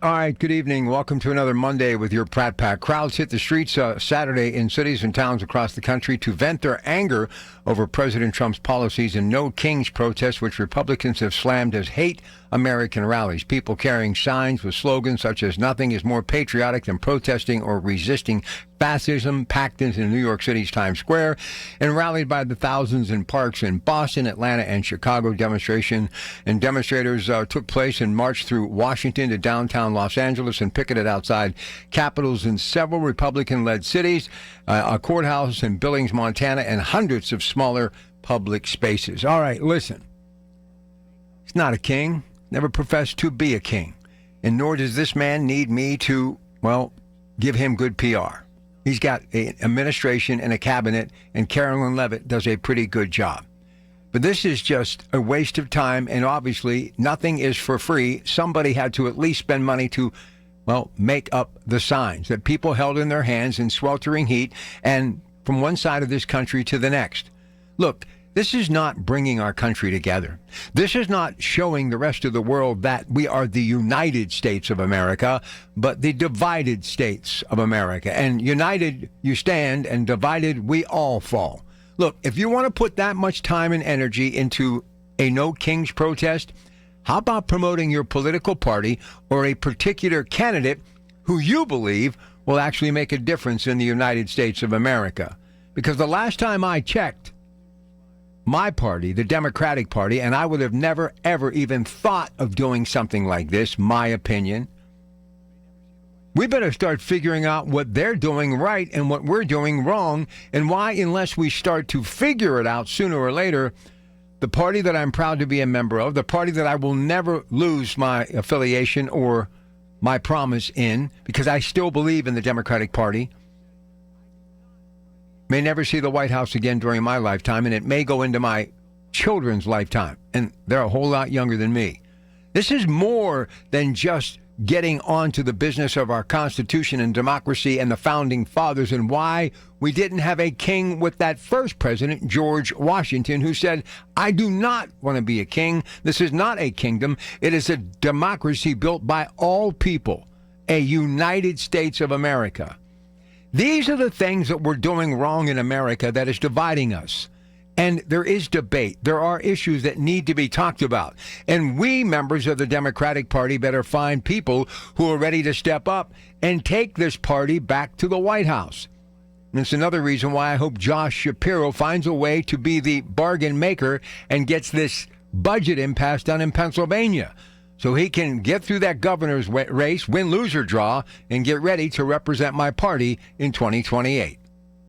All right, good evening. Welcome to another Monday with your Pratt Pack. Crowds hit the streets Saturday in cities and towns across the country to vent their anger over President Trump's policies and No Kings protests, which Republicans have slammed as hate American rallies. People carrying signs with slogans such as "Nothing is more patriotic than protesting or resisting fascism" packed into New York City's Times Square and rallied by the thousands in parks in Boston, Atlanta, and Chicago. Demonstrators took place and marched through Washington to downtown Los Angeles and picketed outside capitals in several Republican-led cities, a courthouse in Billings, Montana, and hundreds of smaller public spaces. All right, listen. He's not a king, never professed to be a king, and nor does this man need me to, give him good PR. He's got an administration and a cabinet, and Carolyn Leavitt does a pretty good job. But this is just a waste of time, and obviously nothing is for free. Somebody had to at least spend money to, make up the signs that people held in their hands in sweltering heat and from one side of this country to the next. Look, this is not bringing our country together. This is not showing the rest of the world that we are the United States of America, but the divided states of America. And united you stand, and divided we all fall. Look, if you want to put that much time and energy into a No Kings protest, how about promoting your political party or a particular candidate who you believe will actually make a difference in the United States of America? Because the last time I checked, my party, the Democratic Party, and I would have never, ever even thought of doing something like this, my opinion. We better start figuring out what they're doing right and what we're doing wrong, and why, unless we start to figure it out sooner or later, the party that I'm proud to be a member of, the party that I will never lose my affiliation or my promise in, because I still believe in the Democratic Party, may never see the White House again during my lifetime, and it may go into my children's lifetime, and they're a whole lot younger than me. This is more than just getting on to the business of our Constitution and democracy and the Founding Fathers, and why we didn't have a king with that first president, George Washington, who said, "I do not want to be a king. This is not a kingdom. It is a democracy built by all people, a United States of America." These are the things that we're doing wrong in America that is dividing us. And there is debate. There are issues that need to be talked about. And we, members of the Democratic Party, better find people who are ready to step up and take this party back to the White House. And it's another reason why I hope Josh Shapiro finds a way to be the bargain maker and gets this budget impasse done in Pennsylvania, so he can get through that governor's race, win, lose, or draw, and get ready to represent my party in 2028.